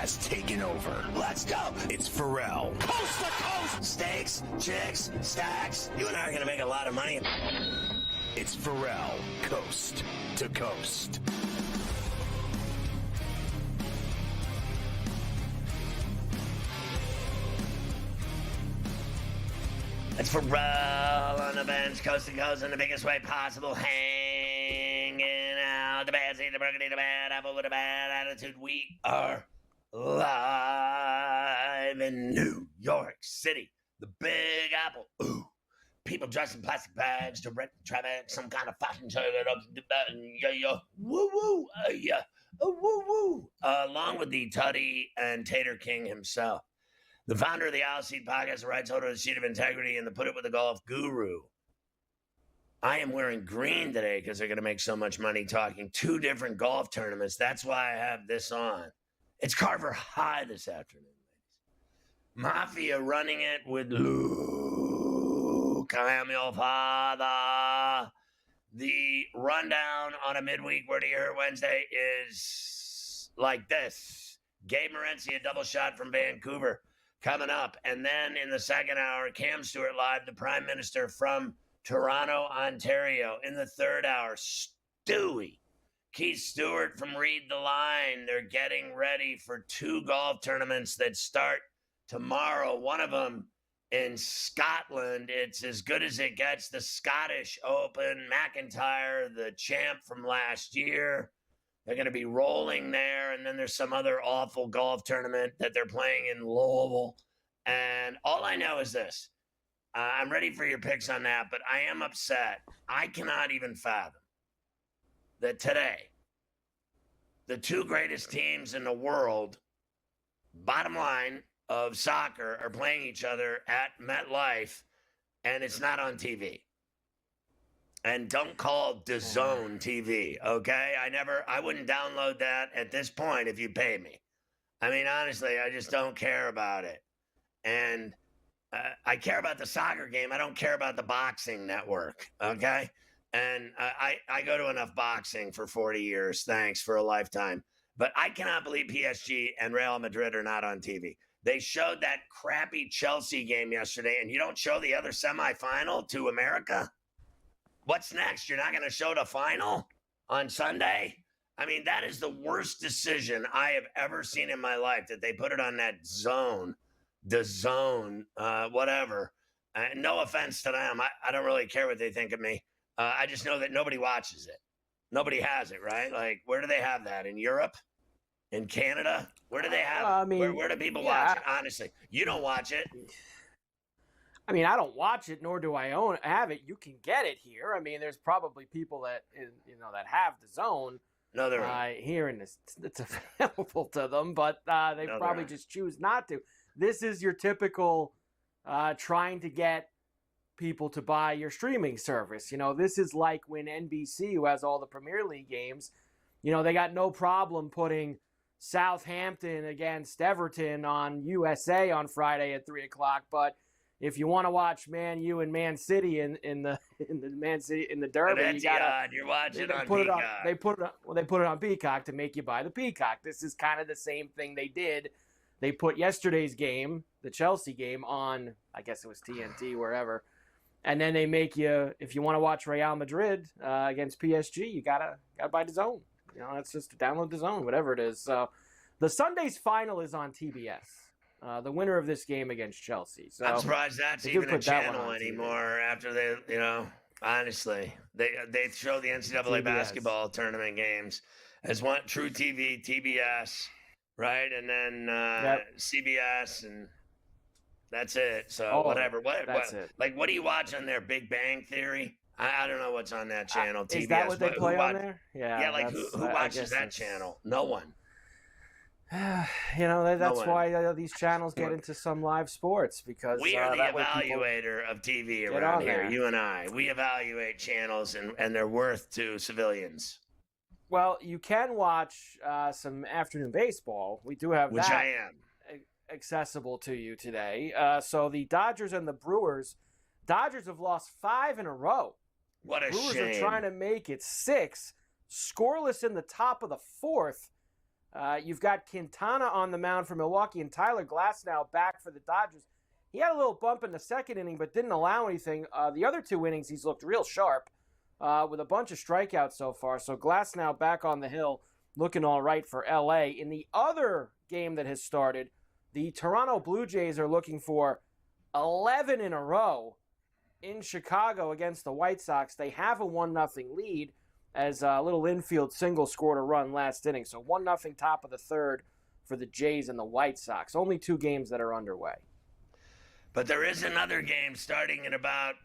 has taken over. Let's go. It's Ferrall. Coast to coast. Steaks, chicks, stacks. You and I are going to make a lot of money. It's Ferrall, coast to coast. It's Ferrall on the bench, coast to coast in the biggest way possible, hanging out. The bad seed, the burgundy, the bad apple with a bad attitude. We are live in New York City, the Big Apple. Ooh, people dressed in plastic bags, direct traffic, some kind of fashion show. Yeah, woo woo, yeah, woo woo. Along with the Tutty and Tater King himself. The founder of the Owl Seat Podcast, the rights holder of the Seat of Integrity, and the Put It With the Golf Guru. I am wearing green today because they're going to make so much money talking 2 different golf tournaments. That's why I have this on. It's Carver High this afternoon, ladies. Mafia running it with Luke. I am your father. The rundown on a midweek Word of Your Wednesday is like this. Gabe Morency, a double shot from Vancouver. Coming up. And then in the second hour, Cam Stewart live, the Prime Minister from Toronto, Ontario. In the third hour, Stewie, Keith Stewart from Read the Line. They're getting ready for 2 golf tournaments that start tomorrow. One of them in Scotland. It's as good as it gets. The Scottish Open. McIntyre, the champ from last year. They're going to be rolling there, and then there's some other awful golf tournament that they're playing in Louisville. And all I know is this. I'm ready for your picks on that, but I am upset. I cannot even fathom that today, the 2 greatest teams in the world, bottom line of soccer, are playing each other at MetLife, and it's not on TV. And don't call DAZN TV, okay? I wouldn't download that at this point if you pay me. I mean, honestly, I just don't care about it. And I care about the soccer game. I don't care about the boxing network, okay? And I go to enough boxing for 40 years, thanks, for a lifetime. But I cannot believe PSG and Real Madrid are not on TV. They showed that crappy Chelsea game yesterday, and you don't show the other semifinal to America? What's next? You're not going to show the final on Sunday? I mean, that is the worst decision I have ever seen in my life, that they put it on that zone, the zone, whatever. No offense to them. I don't really care what they think of me. I just know that nobody watches it. Nobody has it, right? Like, where do they have that? In Europe? In Canada? Where do they have it? I mean, where do people watch it? Honestly, you don't watch it. I mean, I don't watch it, nor do I have it. You can get it here. I mean, there's probably people that that have the zone. No, there aren't. Here in this, it's available to them, but they probably just choose not to. This is your typical trying to get people to buy your streaming service. This is like when NBC, who has all the Premier League games, they got no problem putting Southampton against Everton on USA on Friday at 3:00, but if you want to watch Man U and Man City in the derby, you're watching on Peacock. They put it on Peacock to make you buy the Peacock. This is kind of the same thing they did. They put yesterday's game, the Chelsea game, on, I guess it was TNT, wherever, and then they make you, if you want to watch Real Madrid against PSG, you gotta buy DAZN. That's just download DAZN, whatever it is. So the Sunday's final is on TBS. The winner of this game against Chelsea. So I'm surprised that's even a channel anymore after they, honestly, they show the NCAA TBS. basketball tournament games as one True TV, TBS, right? And then CBS, and that's it. So whatever. What do you watch on there? Big Bang Theory? I don't know what's on that channel. TBS. Is that what they play on there? Yeah, like who watches that channel? No one. That's why these channels get into some live sports, because we are the evaluator of TV around here. You and I, we evaluate channels and their worth to civilians. Well, you can watch some afternoon baseball. We do have which that I am accessible to you today. So the Dodgers and the Brewers. Dodgers have lost 5 in a row. What a Brewers shame. are trying to make it 6, scoreless in the top of the 4th. You've got Quintana on the mound for Milwaukee and Tyler Glasnow back for the Dodgers. He had a little bump in the second inning, but didn't allow anything. The other 2 innings, he's looked real sharp with a bunch of strikeouts so far. So Glasnow back on the hill, looking all right for L.A. In the other game that has started, the Toronto Blue Jays are looking for 11 in a row in Chicago against the White Sox. They have a 1-0 lead as a little infield single scored a run last inning. So 1-0 top of the third for the Jays and the White Sox. Only 2 games that are underway. But there is another game starting in about,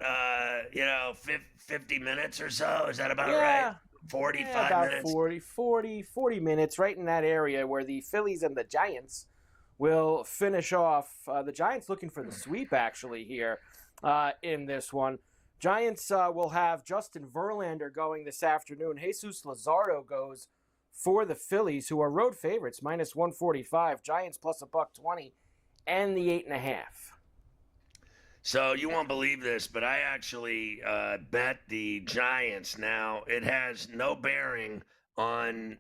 50 minutes or so. Is that about right? 45 minutes? About 40 minutes, right in that area where the Phillies and the Giants will finish off. The Giants looking for the sweep, actually, here in this one. Giants will have Justin Verlander going this afternoon. Jesus Luzardo goes for the Phillies, who are road favorites, minus 145. Giants plus $1.20 and the 8.5. So you won't believe this, but I actually bet the Giants. Now, it has no bearing on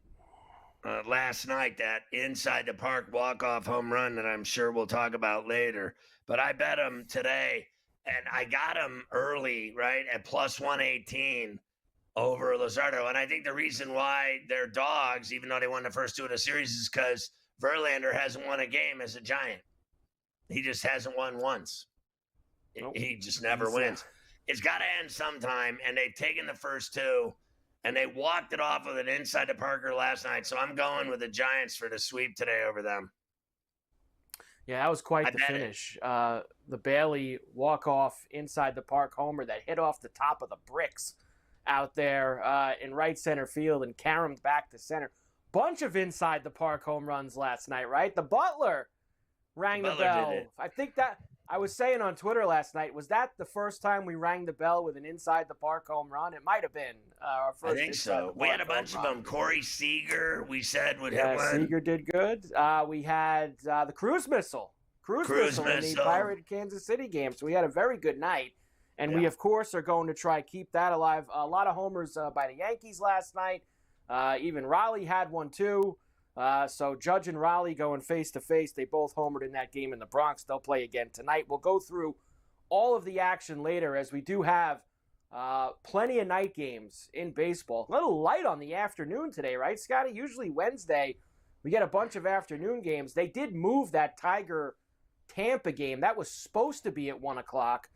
last night, that inside the park walk-off home run that I'm sure we'll talk about later. But I bet them today, and I got them early, right, at plus 118 over Luzardo. And I think the reason why they're dogs, even though they won the first 2 of the series, is because Verlander hasn't won a game as a Giant. He just hasn't won once. Nope. He just never wins. It's got to end sometime, and they've taken the first 2, and they walked it off with an inside the Parker last night. So I'm going with the Giants for the sweep today over them. Yeah, that was quite the finish. The Bailey walk-off inside the park homer that hit off the top of the bricks out there in right center field and caromed back to center. Bunch of inside the park home runs last night, right? The Butler rang the bell. I think that I was saying on Twitter last night, was that the first time we rang the bell with an inside the park home run? It might have been our first. I think so. We had a bunch of them. Corey Seager, we said would hit one. Seager did good. We had the cruise missile. Cruise missile in the Pirate Kansas City game. So we had a very good night. And we, of course, are going to try keep that alive. A lot of homers by the Yankees last night. Even Raleigh had one, too. So Judge and Raleigh going face-to-face. They both homered in that game in the Bronx. They'll play again tonight. We'll go through all of the action later, as we do have plenty of night games in baseball. A little light on the afternoon today, right, Scotty? Usually Wednesday, we get a bunch of afternoon games. They did move that Tiger-Tampa game. That was supposed to be at 1 o'clock,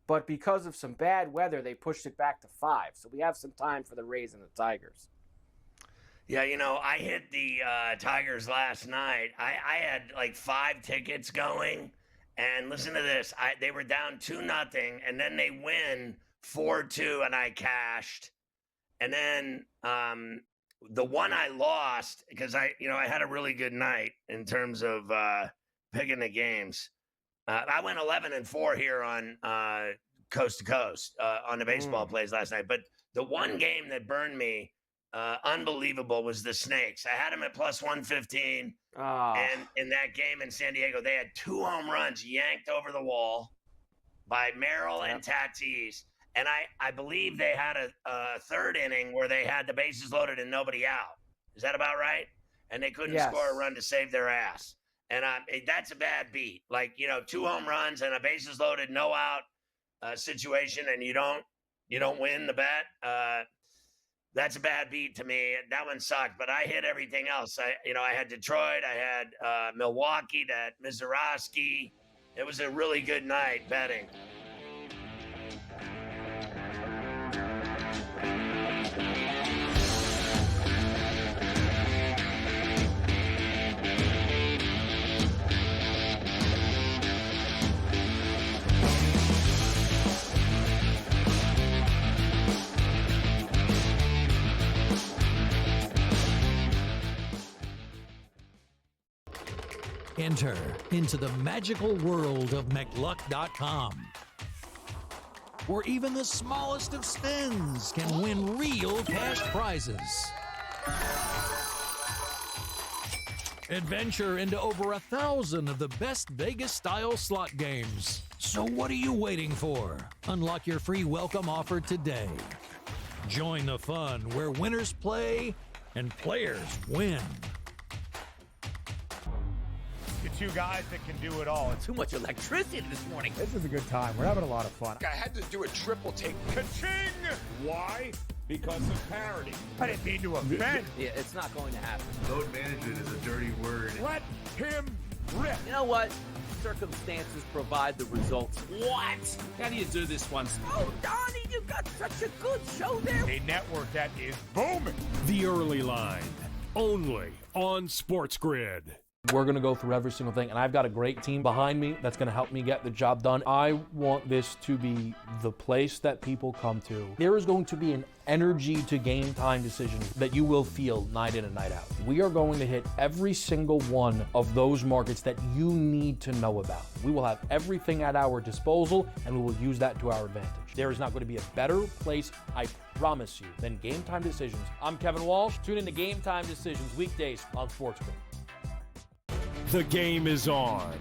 but because of some bad weather, they pushed it back to 5. So we have some time for the Rays and the Tigers. Yeah, I hit the Tigers last night. I had like 5 tickets going, and listen to this. They were down 2-0, and then they win 4-2, and I cashed. And then the one I lost, because I had a really good night in terms of picking the games. I went 11-4 here on Coast to Coast on the baseball plays last night. But the one game that burned me, unbelievable, was the Snakes. I had them at plus 115. And in that game in San Diego, they had 2 home runs yanked over the wall by Merrill and Tatis. And I believe they had a third inning where they had the bases loaded and nobody out. Is that about right? And they couldn't score a run to save their ass. And that's a bad beat. Like, 2 home runs and a bases loaded, no out situation, and you don't win the bet. That's a bad beat to me. That one sucked, but I hit everything else. I had Detroit, I had Milwaukee, that Mizorowski. It was a really good night betting. Enter into the magical world of McLuck.com, where even the smallest of spins can win real cash prizes. Adventure into over 1,000 of the best Vegas-style slot games. So what are you waiting for? Unlock your free welcome offer today. Join the fun where winners play and players win. two guys that can do it all. It's Too much electricity this morning. This is a good time. We're having a lot of fun. I had to do a triple take. ka-ching! Why? Because of parity. I didn't mean to offend. Yeah, it's not going to happen. Load management is a dirty word. Let him rip. You know what? Circumstances provide the results. What? How do you do this one? Oh, Donnie, you got such a good show there. A network that is booming. The Early Line, only on SportsGrid. We're going to go through every single thing, and I've got a great team behind me that's going to help me get the job done. I want this to be the place that people come to. There is going to be an energy to game time decisions that you will feel night in and night out. We are going to hit every single one of those markets that you need to know about. We will have everything at our disposal, and we will use that to our advantage. There is not going to be a better place, I promise you, than Game Time Decisions. I'm Kevin Walsh. Tune in to Game Time Decisions weekdays on SportsGrid. The game is on.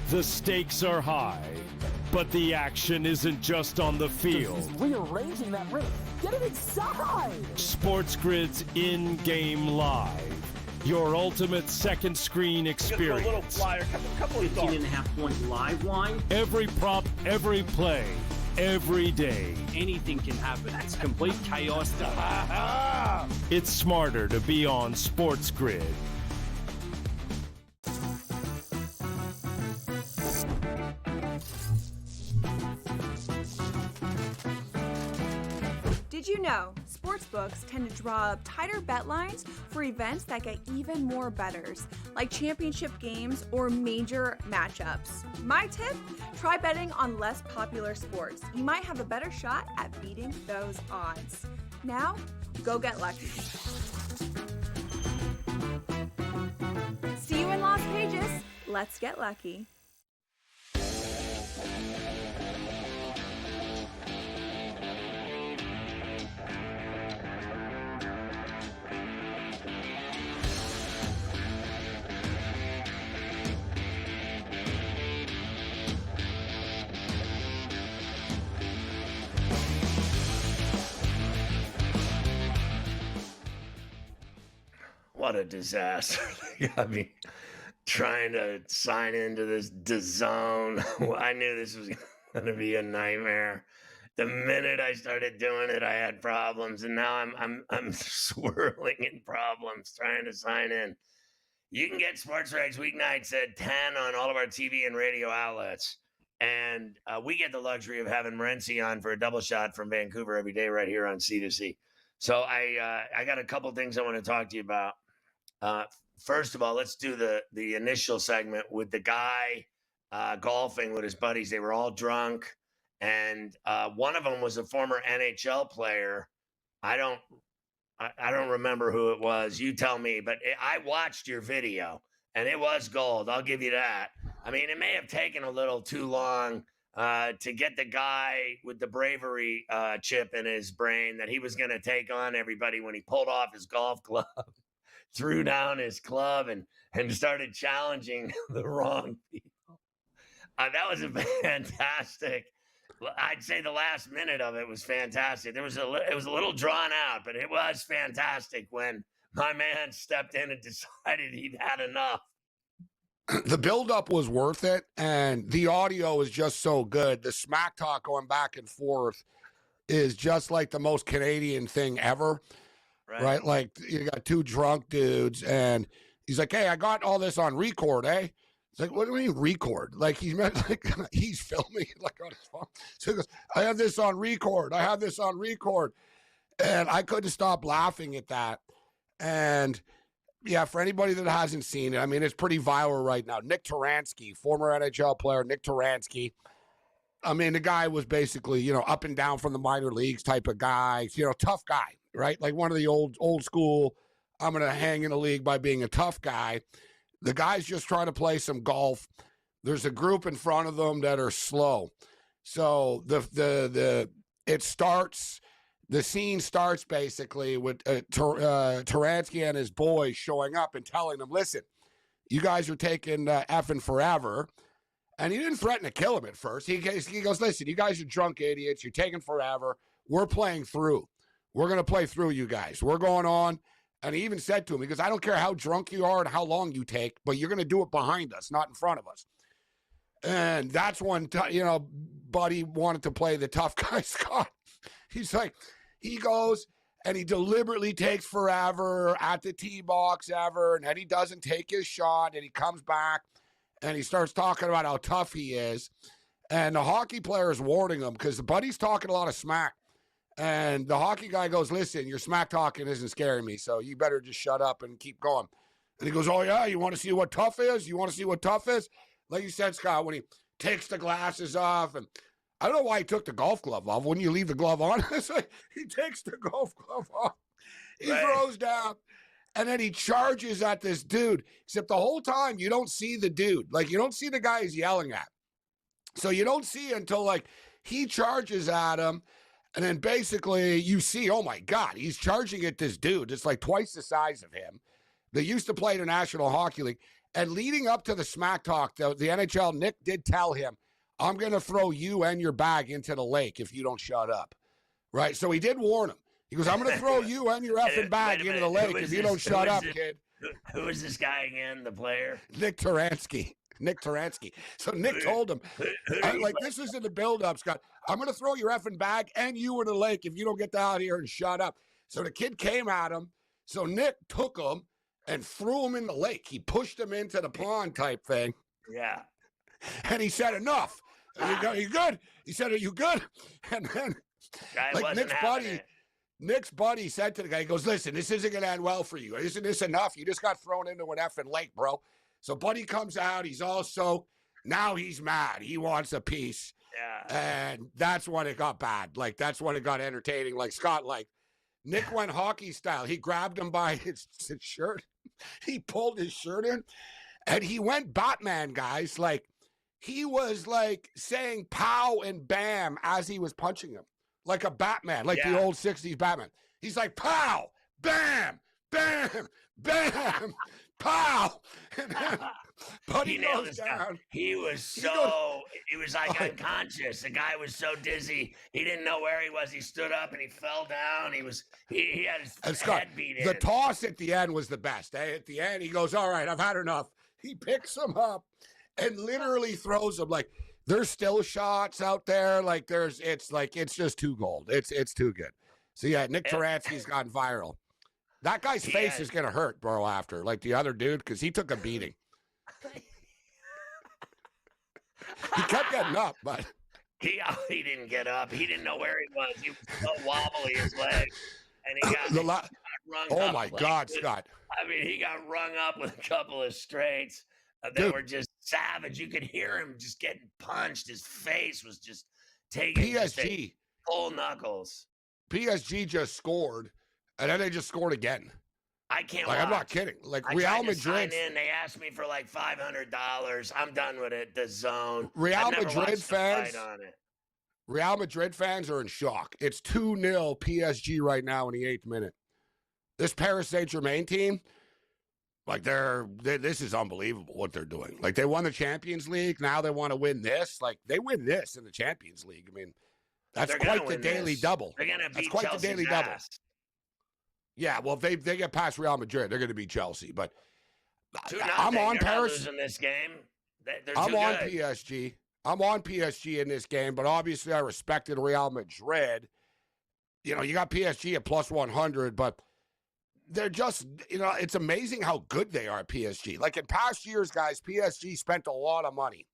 The stakes are high. But the action isn't just on the field. He's rearranging that ring. Get it inside! SportsGrid's in-game live. Your ultimate second screen experience. A little flyer, couple of 18.5-point live line. Every prop, every play, every day. Anything can happen. That's complete chaos. It's smarter to be on SportsGrid. Did you know sportsbooks tend to draw up tighter bet lines for events that get even more bettors, like championship games or major matchups? My tip? Try betting on less popular sports. You might have a better shot at beating those odds. Now, go get lucky. See you in Las Vegas. Let's get lucky. What a disaster. I mean, trying to sign into this DAZN. I knew this was going to be a nightmare. The minute I started doing it, I had problems, and now I'm swirling in problems trying to sign in. You can get Sports Regs weeknights at 10 on all of our TV and radio outlets. And we get the luxury of having Morency on for a double shot from Vancouver every day right here on C2C. So I got a couple things I want to talk to you about. First of all, let's do the initial segment with the guy golfing with his buddies. They were all drunk, and one of them was a former NHL player. I don't remember who it was. You tell me, but I watched your video, and it was gold. I'll give you that. I mean, it may have taken a little too long to get the guy with the bravery chip in his brain that he was going to take on everybody when he pulled off his golf glove, threw down his club, and started challenging the wrong people. That was a fantastic. I'd say the last minute of it was fantastic. It was a little drawn out, but it was fantastic when my man stepped in and decided he'd had enough. The buildup was worth it, and the audio is just so good. The smack talk going back and forth is just like the most Canadian thing ever, right? Like, you got two drunk dudes, and he's like, "Hey, I got all this on record, eh?" It's like, "What do you mean record?" Like, he's filming like on his phone. So he goes, "I have this on record. I have this on record," and I couldn't stop laughing at that. And yeah, for anybody that hasn't seen it, I mean, it's pretty viral right now. Nick Taransky, former NHL player, Nick Taransky. I mean, the guy was basically, up and down from the minor leagues type of guy, tough guy, right? Like one of the old school, I'm going to hang in the league by being a tough guy. The guy's just trying to play some golf. There's a group in front of them that are slow. So the scene starts basically with Taransky and his boys showing up and telling them, "Listen, you guys are taking effing forever." And he didn't threaten to kill him at first. He goes, "Listen, you guys are drunk idiots. You're taking forever. We're playing through. We're going to play through you guys. We're going on, And he even said to him, he goes, I don't care how drunk you are and how long you take, but you're going to do it behind us, not in front of us. And that's when, Buddy wanted to play the tough guy, Scott. He's like, he goes and he deliberately takes forever at the tee box ever, and then he doesn't take his shot, and he comes back and he starts talking about how tough he is. And the hockey player is warning him because the Buddy's talking a lot of smack. And the hockey guy goes, listen, your smack talking isn't scaring me, so you better just shut up and keep going. And he goes, oh, yeah, you want to see what tough is? You want to see what tough is? Like you said, Scott, when he takes the glasses off, and I don't know why he took the golf glove off. Wouldn't you leave the glove on? It's like he takes the golf glove off. He throws down, and then he charges at this dude. Except the whole time, you don't see the dude. Like, you don't see the guy he's yelling at. So you don't see until, like, he charges at him, and then basically you see, oh, my God, he's charging at this dude. It's like twice the size of him. They used to play in the National Hockey League. And leading up to the smack talk, the NHL, Nick did tell him, I'm going to throw you and your bag into the lake if you don't shut up. Right? So he did warn him. He goes, I'm going to throw you and your effing bag into the lake if you don't shut up, kid. Who is this guy again, the player? Nick Taransky. So Nick told him, this is in the build-up, Scott. I'm going to throw your effing bag and you in the lake if you don't get out here and shut up. So the kid came at him. So Nick took him and threw him in the lake. He pushed him into the pond type thing. Yeah. And he said, enough. Are you good? He said, are you good? And then, like Nick's buddy said to the guy, he goes, listen, this isn't going to end well for you. Isn't this enough? You just got thrown into an effing lake, bro. So Buddy comes out. He's all soaked. Now he's mad. He wants a piece. Yeah. And that's when it got bad. Like, that's when it got entertaining. Like, Scott, like, Nick went hockey style. He grabbed him by his shirt. He pulled his shirt in, and he went Batman, guys. Like, he was, like, saying pow and bam as he was punching him. Like a Batman, like the old 60s Batman. He's like, pow, bam, bam, bam, pow. And then Buddy goes down. He was like unconscious. The guy was so dizzy. He didn't know where he was. He stood up and he fell down. He had his head beat in. The toss at the end was the best. At the end, he goes, all right, I've had enough. He picks him up and literally throws him. Like, there's still shots out there. Like, it's just too gold. It's too good. So, yeah, Nick Taransky's gone viral. That guy's face is going to hurt, bro, after. Like the other dude, because he took a beating. He kept getting up, but... He didn't get up. He didn't know where he was. He was so wobbly, his leg. And he got rung up. Oh, my God, Scott. I mean, he got rung up with a couple of straights. They were just savage. You could hear him just getting punched. His face was just taking PSG. Full knuckles. PSG just scored, and then they just scored again. I can't I'm not kidding. Like, Real Madrid. They asked me for like $500. I'm done with it. The zone. Real Madrid fans are in shock. It's 2-0 PSG right now in the 8th minute. This Paris Saint-Germain team, like this is unbelievable what they're doing. Like, they won the Champions League. Now they want to win this. Like, they win this in the Champions League. I mean, that's quite the daily double. They're gonna beat quite Chelsea's the daily double. Yeah, well, if they get past Real Madrid, they're going to beat Chelsea. But I'm on Paris in this game. I'm on PSG. I'm on PSG in this game, but obviously I respected Real Madrid. You know, you got PSG at plus 100, but they're just, it's amazing how good they are at PSG. Like in past years, guys, PSG spent a lot of money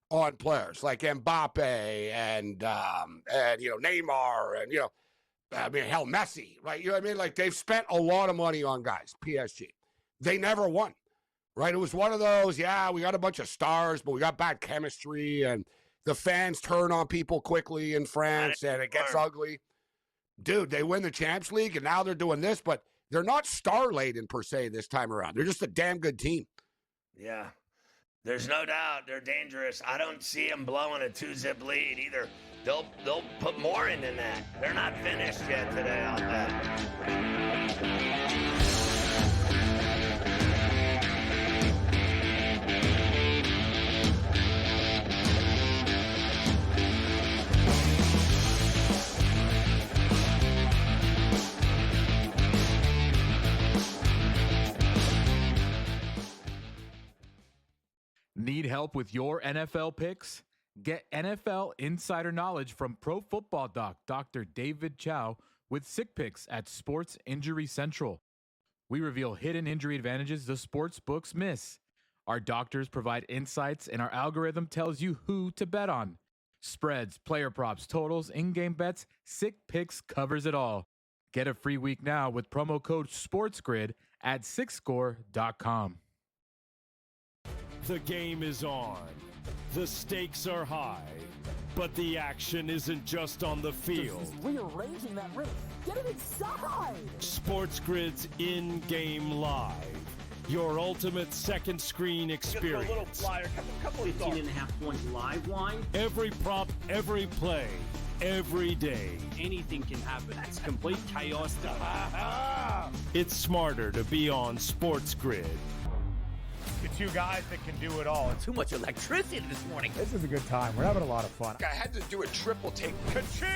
on players like Mbappe and Neymar and, Messi, right? You know what I mean? Like, they've spent a lot of money on guys, PSG. They never won, right? It was one of those, we got a bunch of stars, but we got bad chemistry, and the fans turn on people quickly in France, and it gets ugly. Dude, they win the Champions League, and now they're doing this, but they're not star-laden per se this time around. They're just a damn good team. Yeah. There's no doubt they're dangerous. I don't see them blowing a 2-zip lead either. They'll put more in than that. They're not finished yet today on that. Need help with your NFL picks? Get NFL insider knowledge from Pro Football Doc, Dr. David Chow, with Sick Picks at Sports Injury Central. We reveal hidden injury advantages the sports books miss. Our doctors provide insights, and our algorithm tells you who to bet on. Spreads, player props, totals, in-game bets, Sick Picks covers it all. Get a free week now with promo code SportsGrid at SixScore.com. The game is on. The stakes are high. But the action isn't just on the field. He's rearranging that roof. Get it inside! SportsGrid's in-game live. Your ultimate second screen experience. Just a little flyer, couple of 15.5-point live line. Every prop, every play, every day. Anything can happen. That's complete chaos. It's smarter to be on SportsGrid. The two guys that can do it all. Too much electricity this morning. This is a good time. We're having a lot of fun. I had to do a triple take. Ka-ching!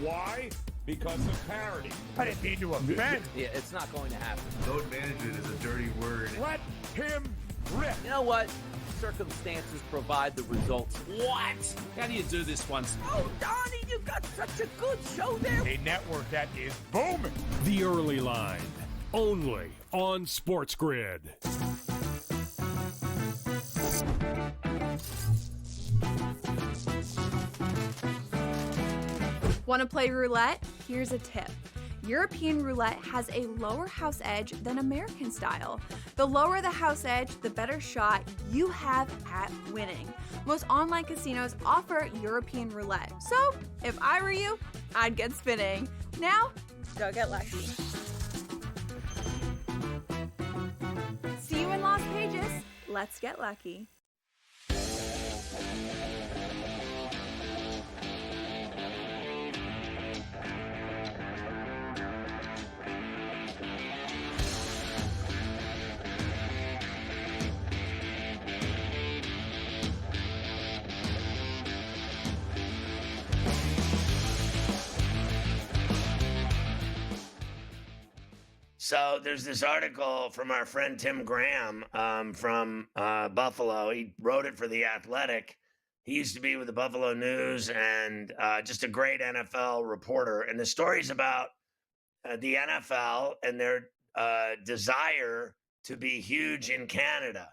Why? Because of parity. I didn't mean to offend. Yeah, it's not going to happen. Load management is a dirty word. Let him rip. You know what? Circumstances provide the results. What? How do you do this once? Oh, Donnie, you got such a good show there. A network that is booming. The Early Line, only on SportsGrid. Want to play roulette? Here's a tip. European roulette has a lower house edge than American style. The lower the house edge, the better shot you have at winning. Most online casinos offer European roulette. So, if I were you, I'd get spinning. Now, go get lucky. See you in Las Vegas. Let's get lucky. So there's this article from our friend Tim Graham from Buffalo. He wrote it for The Athletic. He used to be with the Buffalo News and just a great NFL reporter. And the story's about the NFL and their desire to be huge in Canada,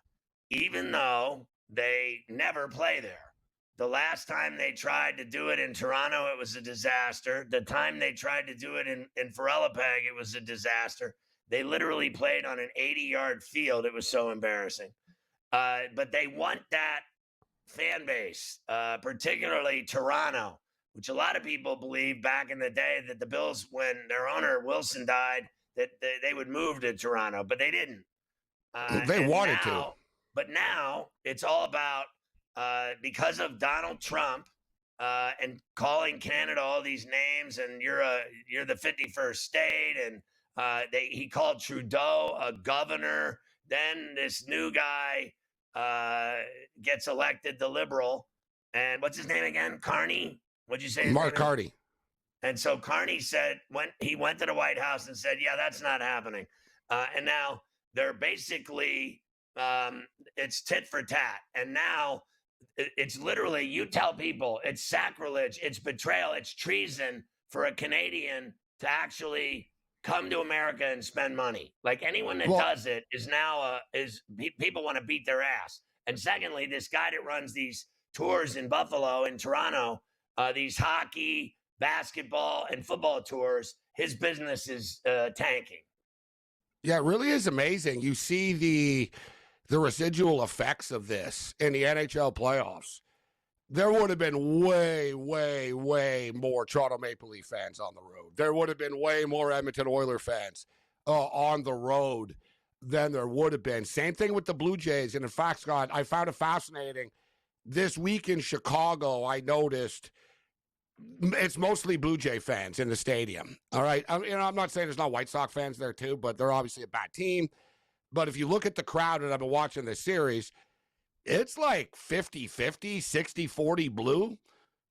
even though they never play there. The last time they tried to do it in Toronto, it was a disaster. The time they tried to do it in Ferrallapag, it was a disaster. They literally played on an 80-yard field. It was so embarrassing. But they want that fan base, particularly Toronto, which a lot of people believe back in the day that the Bills, when their owner Wilson died, that they would move to Toronto, but they didn't. They wanted to. But now it's all about because of Donald Trump and calling Canada all these names, and you're the 51st state, and he called Trudeau a governor. Then this new guy gets elected, the Liberal, and what's his name again? Carney? What'd you say? Mark Carney. And so Carney said, when he went to the White House and said, yeah, that's not happening. And now they're basically, it's tit for tat. And now it's literally, you tell people it's sacrilege, it's betrayal, it's treason for a Canadian to actually come to America and spend money. Like anyone that does it is now, people want to beat their ass. And secondly, this guy that runs these tours in Buffalo and Toronto, these hockey, basketball, and football tours, his business is tanking. Yeah, it really is amazing. You see the residual effects of this in the NHL playoffs. There would have been way, way, way more Toronto Maple Leaf fans on the road. There would have been way more Edmonton Oilers fans on the road than there would have been. Same thing with the Blue Jays. And in fact, Scott, I found it fascinating. This week in Chicago, I noticed it's mostly Blue Jay fans in the stadium. All right. I'm not saying there's not White Sox fans there too, but they're obviously a bad team. But if you look at the crowd, and I've been watching this series, it's like 50-50, 60-40 blue.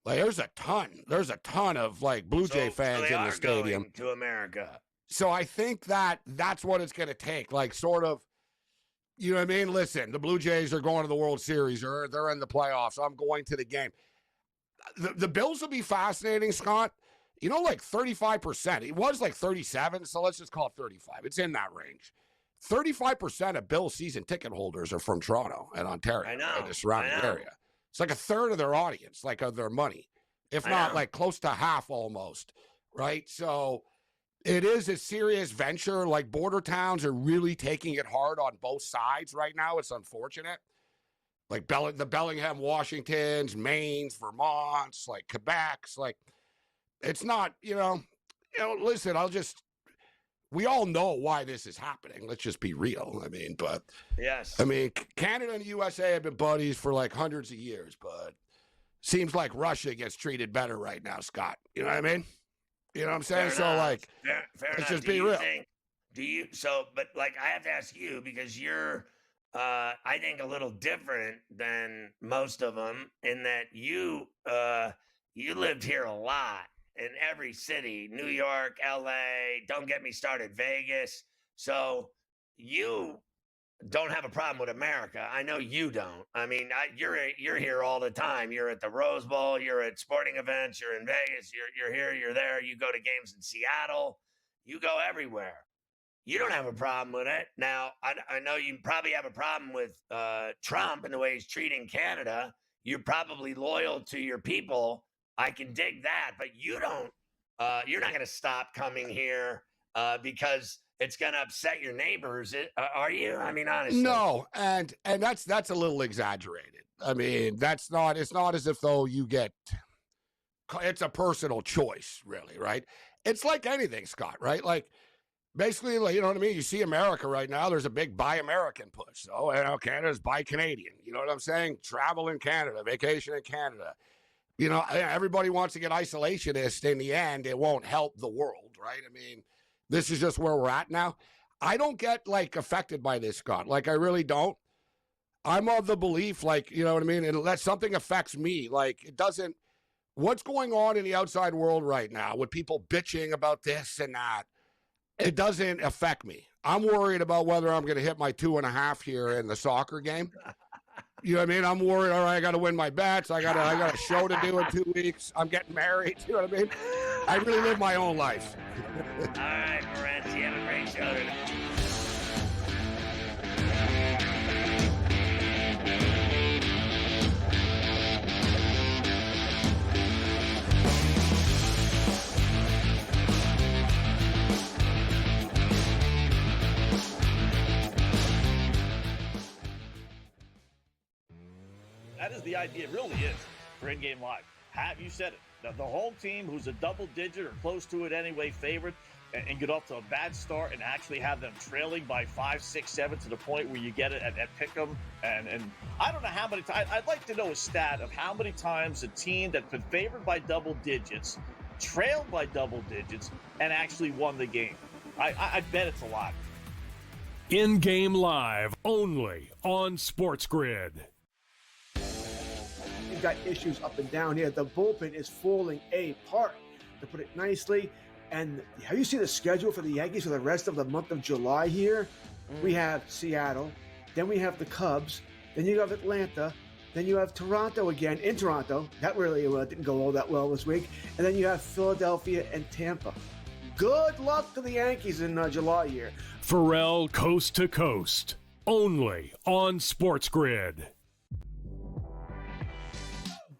Like there's a ton of like Blue Jay fans in the stadium. Going to America. So I think that's what it's going to take. Like sort of You know what I mean? Listen, the Blue Jays are going to the World Series, or they're in the playoffs. I'm going to the game. The Bills will be fascinating, Scott. You know, like 35%. It was like 37, so let's just call it 35. It's in that range. 35% of Bills season ticket holders are from Toronto and Ontario. I know. And the surrounding area. It's like a third of their audience, like of their money, if not like close to half almost, right? So it is a serious venture. Like border towns are really taking it hard on both sides right now. It's unfortunate. Like the Bellingham, Washingtons, Maines, Vermonts, like Quebecs, like it's not, listen, we all know why this is happening. Let's just be real. I mean, Canada and USA have been buddies for like hundreds of years, but seems like Russia gets treated better right now, Scott. You know what I mean? You know what I'm saying? Fair enough. Let's enough. just be real. But I have to ask you, because you're, I think, a little different than most of them in that you lived here a lot. In every city, New York, LA, don't get me started, Vegas. So you don't have a problem with America. I know you don't. I mean, you're here all the time. You're at the Rose Bowl. You're at sporting events. You're in Vegas. You're here. You're there. You go to games in Seattle. You go everywhere. You don't have a problem with it. Now, I know you probably have a problem with Trump and the way he's treating Canada. You're probably loyal to your people. I can dig that, but you don't. You're not going to stop coming here because it's going to upset your neighbors, are you? I mean, honestly, no, and that's a little exaggerated. I mean, it's not as if though you get. It's a personal choice, really, right? It's like anything, Scott, right? Like basically, like, you know what I mean. You see America right now. There's a big Buy American push. So Canada's Buy Canadian. You know what I'm saying? Travel in Canada, vacation in Canada. You know, everybody wants to get isolationist. In the end, it won't help the world, right? I mean, this is just where we're at now. I don't get, like, affected by this, Scott. Like, I really don't. I'm of the belief, like, you know what I mean? Unless something affects me, like, it doesn't. What's going on in the outside world right now with people bitching about this and that, it doesn't affect me. I'm worried about whether I'm going to hit my 2.5 here in the soccer game. You know what I mean? I'm worried. All right, I got to win my bets. I got a show to do in 2 weeks. I'm getting married. You know what I mean? I really live my own life. All right, Morency, have a great show today. That is the idea. It really is for in-game live. Have you said it? The home team who's a double-digit or close to it anyway favorite and get off to a bad start and actually have them trailing by 5, 6, 7 to the point where you get it at pick'em. And I don't know how many times. I'd like to know a stat of how many times a team that's been favored by double digits, trailed by double digits, and actually won the game. I bet it's a lot. In-game live only on SportsGrid. You've got issues up and down here. The bullpen is falling apart, to put it nicely. And have you seen the schedule for the Yankees for the rest of the month of July here? We have Seattle, then we have the Cubs, then you have Atlanta, then you have Toronto again in Toronto. That really didn't go all that well this week. And then you have Philadelphia and Tampa. Good luck to the Yankees in July here. Ferrall Coast to Coast, only on SportsGrid.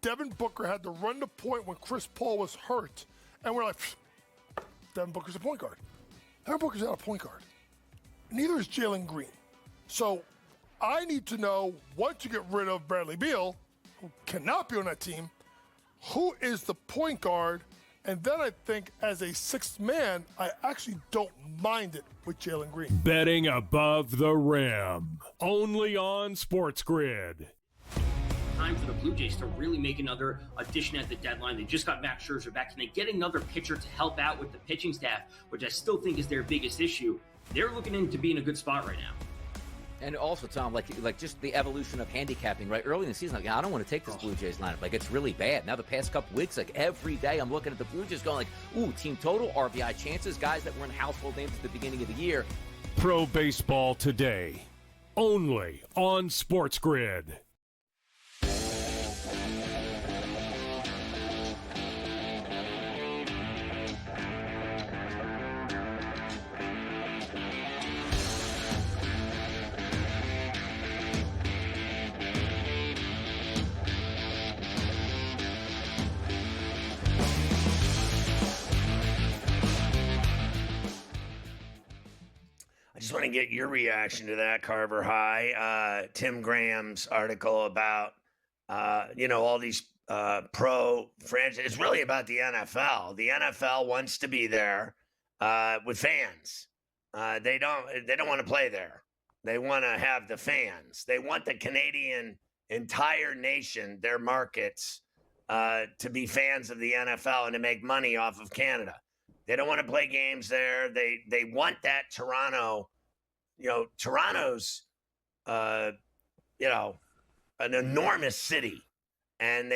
Devin Booker had to run the point when Chris Paul was hurt. And we're like, Devin Booker's a point guard. Devin Booker's not a point guard. Neither is Jalen Green. So I need to know, once you get rid of Bradley Beal, who cannot be on that team, who is the point guard? And then I think as a sixth man, I actually don't mind it with Jalen Green. Betting above the rim, only on SportsGrid. Time for the Blue Jays to really make another addition at the deadline. They just got Max Scherzer back. Can they get another pitcher to help out with the pitching staff, which I still think is their biggest issue? They're looking to be in a good spot right now. And also, Tom, like just the evolution of handicapping, right? Early in the season, like, I don't want to take this Blue Jays lineup. Like, it's really bad. Now, the past couple weeks, like, every day I'm looking at the Blue Jays going like, ooh, team total, RBI chances, guys that were in household names at the beginning of the year. Pro Baseball Today. only on SportsGrid. I just want to get your reaction to that, Carver High. Tim Graham's article about, all these pro franchises. It's really about the NFL. The NFL wants to be there with fans. They don't want to play there. They want to have the fans. They want the Canadian entire nation, their markets, to be fans of the NFL and to make money off of Canada. They don't want to play games there. They want that Toronto. Toronto's, an enormous city. And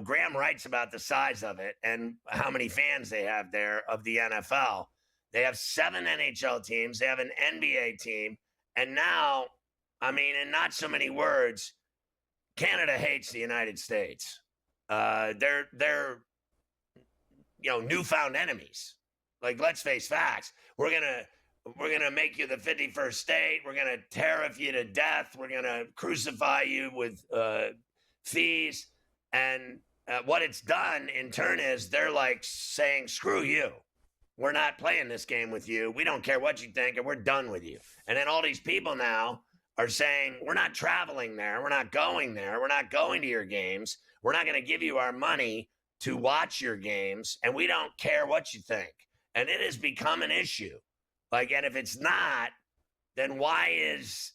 Graham writes about the size of it and how many fans they have there of the NFL. They have 7 NHL teams. They have an NBA team. And now, in not so many words, Canada hates the United States. They're newfound enemies. Like, let's face facts. We're gonna make you the 51st state. We're gonna tariff you to death. We're gonna crucify you with fees. And what it's done in turn is they're like saying, "Screw you. We're not playing this game with you. We don't care what you think, and we're done with you." And then all these people now are saying, "We're not traveling there. We're not going there. We're not going to your games. We're not going to give you our money to watch your games, and we don't care what you think." And it has become an issue. And if it's not, then why is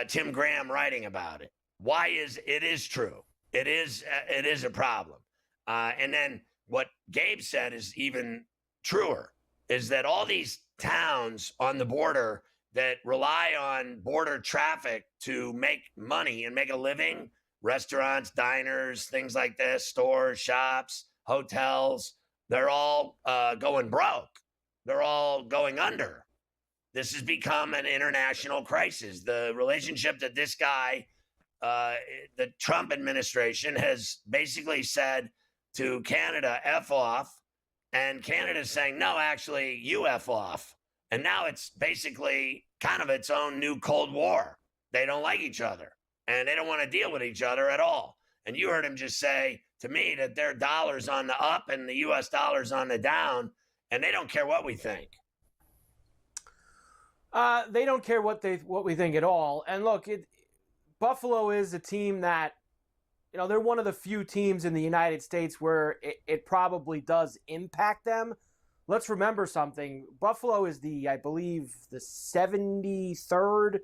Tim Graham writing about it? It is true. It is a problem. And then what Gabe said is even truer, is that all these towns on the border that rely on border traffic to make money and make a living, restaurants, diners, things like this, stores, shops, hotels, they're all going broke. They're all going under. This has become an international crisis. The relationship that this guy, the Trump administration, has basically said to Canada, F off, and Canada's saying, no, actually, you F off. And now it's basically kind of its own new Cold War. They don't like each other, and they don't want to deal with each other at all. And you heard him just say to me that their dollar's on the up and the U.S. dollar's on the down, and they don't care what we think. They don't care what we think at all. And look, Buffalo is a team that, they're one of the few teams in the United States where it probably does impact them. Let's remember something. Buffalo is I believe, the 73rd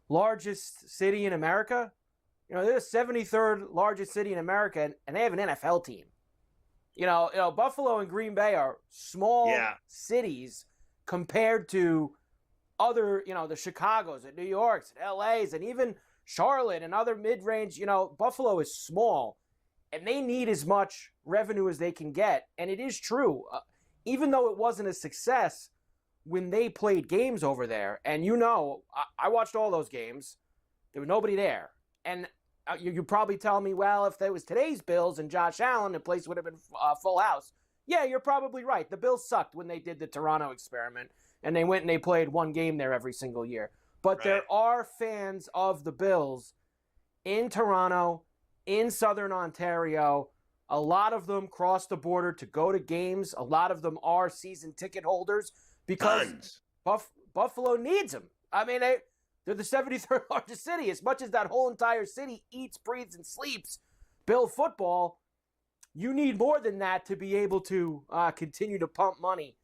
largest city in America. They're the 73rd largest city in America, and they have an NFL team. Buffalo and Green Bay are small cities compared to other, the Chicagos and New Yorks and LAs and even Charlotte and other mid-range. Buffalo is small, and they need as much revenue as they can get. And it is true, even though it wasn't a success when they played games over there. And I watched all those games. There was nobody there. And you probably tell me, well, if there was today's Bills and Josh Allen, the place would have been full house. Yeah, you're probably right. The Bills sucked when they did the Toronto experiment, and they went and they played one game there every single year. But there are fans of the Bills in Toronto, in Southern Ontario. A lot of them cross the border to go to games. A lot of them are season ticket holders because Buffalo needs them. They're the 73rd largest city. As much as that whole entire city eats, breathes, and sleeps Bill football, you need more than that to be able to continue to pump money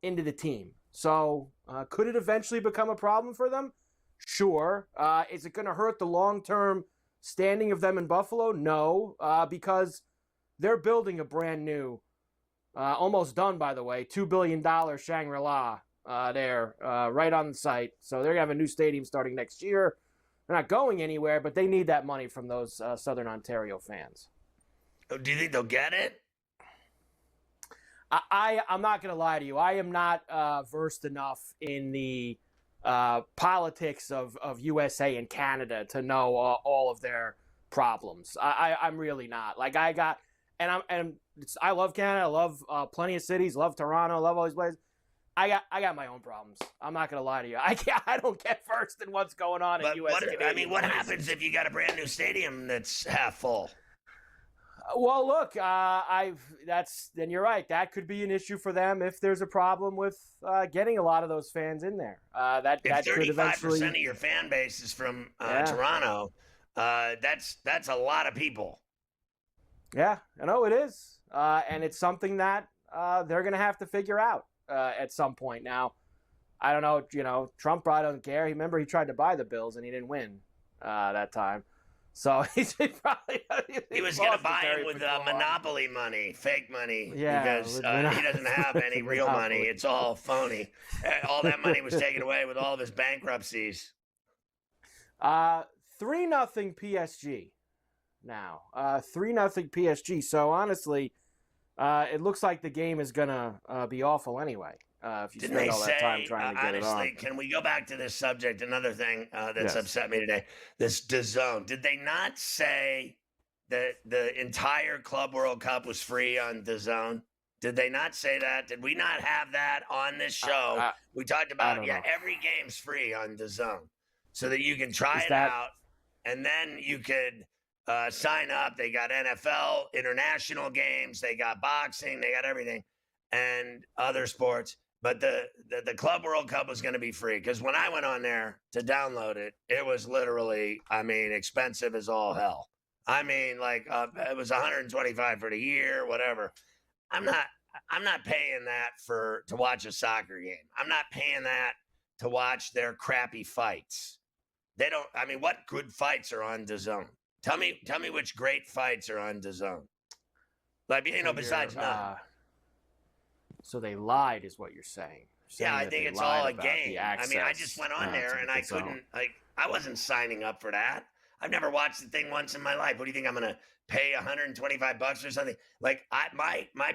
into the team. So could it eventually become a problem for them? Sure. Is it going to hurt the long-term standing of them in Buffalo? No, because they're building a brand new, almost done, by the way, $2 billion Shangri-La there right on the site. So they're going to have a new stadium starting next year. They're not going anywhere, but they need that money from those Southern Ontario fans. Do you think they'll get it? I'm not going to lie to you. I am not versed enough in the politics of USA and Canada to know all of their problems. I'm really not. Like I love Canada. I love plenty of cities. Love Toronto. Love all these places. I got my own problems. I'm not gonna lie to you. I don't get versed in what's going on in U.S. What happens if you got a brand new stadium that's half full? Well, look, then you're right. That could be an issue for them if there's a problem with getting a lot of those fans in there. That could eventually. 35% of your fan base is from Toronto. That's a lot of people. Yeah, I know it is, and it's something that they're going to have to figure out at some point. Now, I don't know. You know, Trump probably doesn't care. Remember, he tried to buy the Bills and he didn't win that time. So he was going to buy it with monopoly money, fake money, because he doesn't have any real money. It's all phony. All that money was taken away with all of his bankruptcies. 3-0 PSG now. 3-0 PSG. So honestly, it looks like the game is going to be awful anyway. If you spend all that time trying to get honestly, it on. can we go back to this subject? Another thing that's upset me today, this DAZN. Did they not say that the entire Club World Cup was free on DAZN? Did they not say that? Did we not have that on this show? We talked about, every game's free on DAZN so that you can try it out, and then you could sign up. They got NFL, international games, they got boxing, they got everything, and other sports. But the Club World Cup was going to be free because when I went on there to download it, it was literally, expensive as all hell. It was $125 for the year, whatever. I'm not paying that to watch a soccer game. I'm not paying that to watch their crappy fights. They don't. What good fights are on DAZN? Tell me which great fights are on DAZN. Besides none. So they lied, is what you're saying. I think it's all a game. I just went on there and I couldn't, I wasn't signing up for that. I've never watched the thing once in my life. What do you think? I'm going to pay $125 or something? My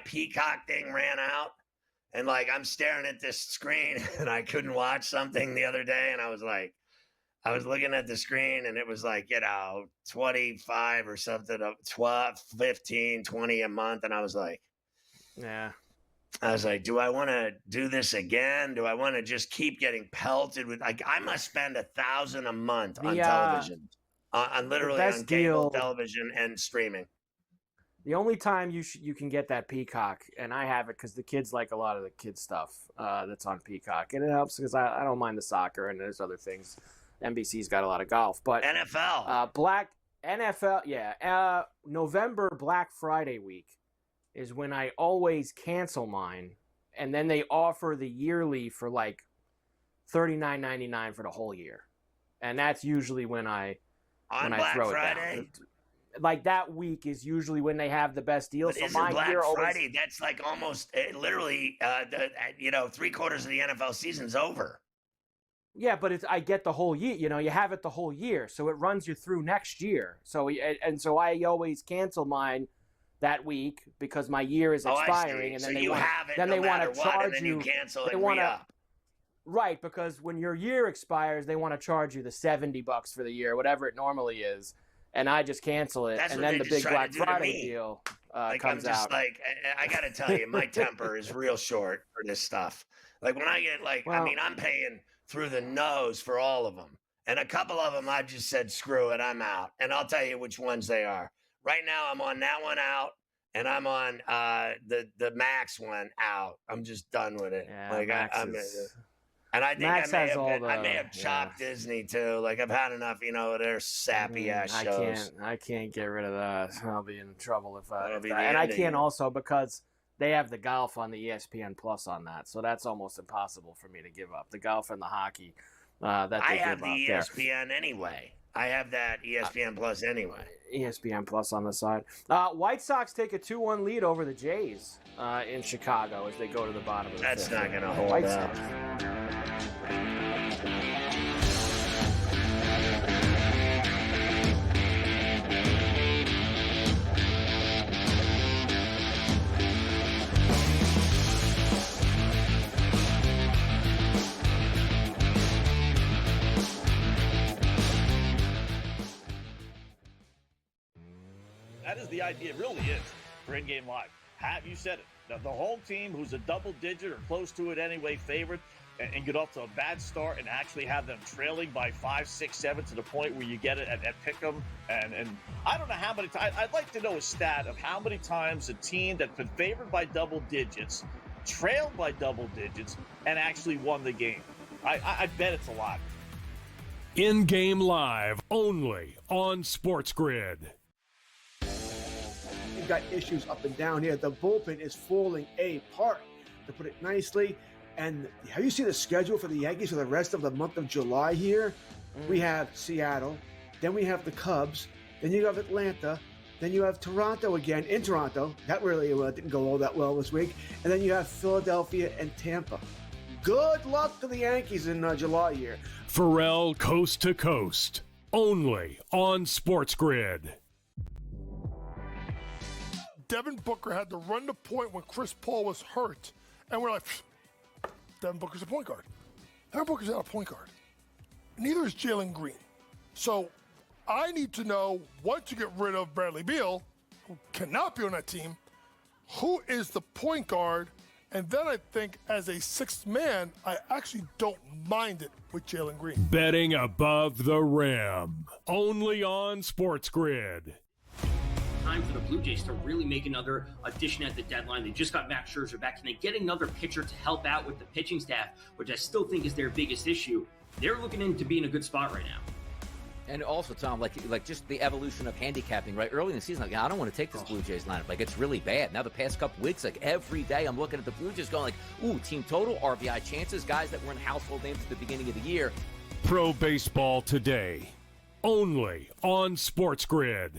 Peacock thing ran out and I'm staring at this screen and I couldn't watch something the other day. And I was looking at the screen and it was 25 or something, 12, 15, 20 a month. And I was like, do I want to do this again? Do I want to just keep getting pelted with? I must spend $1,000 a month on television, on literally on cable television and streaming. The only time you can get that Peacock, and I have it because the kids like a lot of the kids stuff that's on Peacock, and it helps because I don't mind the soccer and there's other things. NBC's got a lot of golf, but NFL, November Black Friday week is when I always cancel mine, and then they offer the yearly for $39.99 for the whole year, and that's usually when I throw Friday? It down. That week is usually when they have the best deals. But isn't Black Friday? That's almost literally 3/4 of the NFL season's over. Yeah, but I get the whole year. You have it the whole year, so it runs you through next year. So I always cancel mine that week because my year is expiring, and then they want to charge you. Cancel they want to, right? Because when your year expires, they want to charge you the $70 for the year, whatever it normally is, and I just cancel it, and then the big Black Friday deal comes out. I got to tell you, my temper is real short for this stuff. When I get I'm paying through the nose for all of them, and a couple of them I've just said screw it, I'm out, and I'll tell you which ones they are. Right now, I'm on that one out, and I'm on the Max one out. I'm just done with it. Yeah, and I think I may have chopped Disney too. I've had enough, their sappy ass shows. I can't get rid of that. I'll be in trouble if I can't also because they have the golf on the ESPN Plus on that, so that's almost impossible for me to give up. The golf and the hockey that they I give have the up ESPN there. Anyway. I have that ESPN Plus anyway. ESPN Plus on the side. White Sox take a 2-1 lead over the Jays in Chicago as they go to the bottom of the That's fifth. not going to hold White up. Sox. That is the idea. It really is for in-game live. Have you said it? The home team who's a double-digit or close to it anyway favorite and get off to a bad start and actually have them trailing by 5, 6, 7 to the point where you get it at Pick'em. And I don't know how many times. I'd like to know a stat of how many times a team that's been favored by double digits, trailed by double digits, and actually won the game. I bet it's a lot. In-game live only on SportsGrid. You've got issues up and down here. The bullpen is falling apart, to put it nicely. And have you seen the schedule for the Yankees for the rest of the month of July here? We have Seattle, then we have the Cubs, then you have Atlanta, then you have Toronto again in Toronto. That really didn't go all that well this week. And then you have Philadelphia and Tampa. Good luck to the Yankees in July here. Ferrall Coast to Coast, only on SportsGrid. Devin Booker had to run the point when Chris Paul was hurt. And we're like, Devin Booker's a point guard. Devin Booker's not a point guard. Neither is Jalen Green. So I need to know, once you get rid of Bradley Beal, who cannot be on that team, who is the point guard? And then I think as a sixth man, I actually don't mind it with Jalen Green. Betting above the rim, only on SportsGrid. Time for the Blue Jays to really make another addition at the deadline. They just got Max Scherzer back. Can they get another pitcher to help out with the pitching staff, which I still think is their biggest issue? They're looking in to be in a good spot right now. And also, Tom, like just the evolution of handicapping, right? Early in the season, I don't want to take this Blue Jays lineup. It's really bad. Now, the past couple weeks, every day I'm looking at the Blue Jays going ooh, team total, RBI chances, guys that were in household names at the beginning of the year. Pro Baseball Today, only on SportsGrid.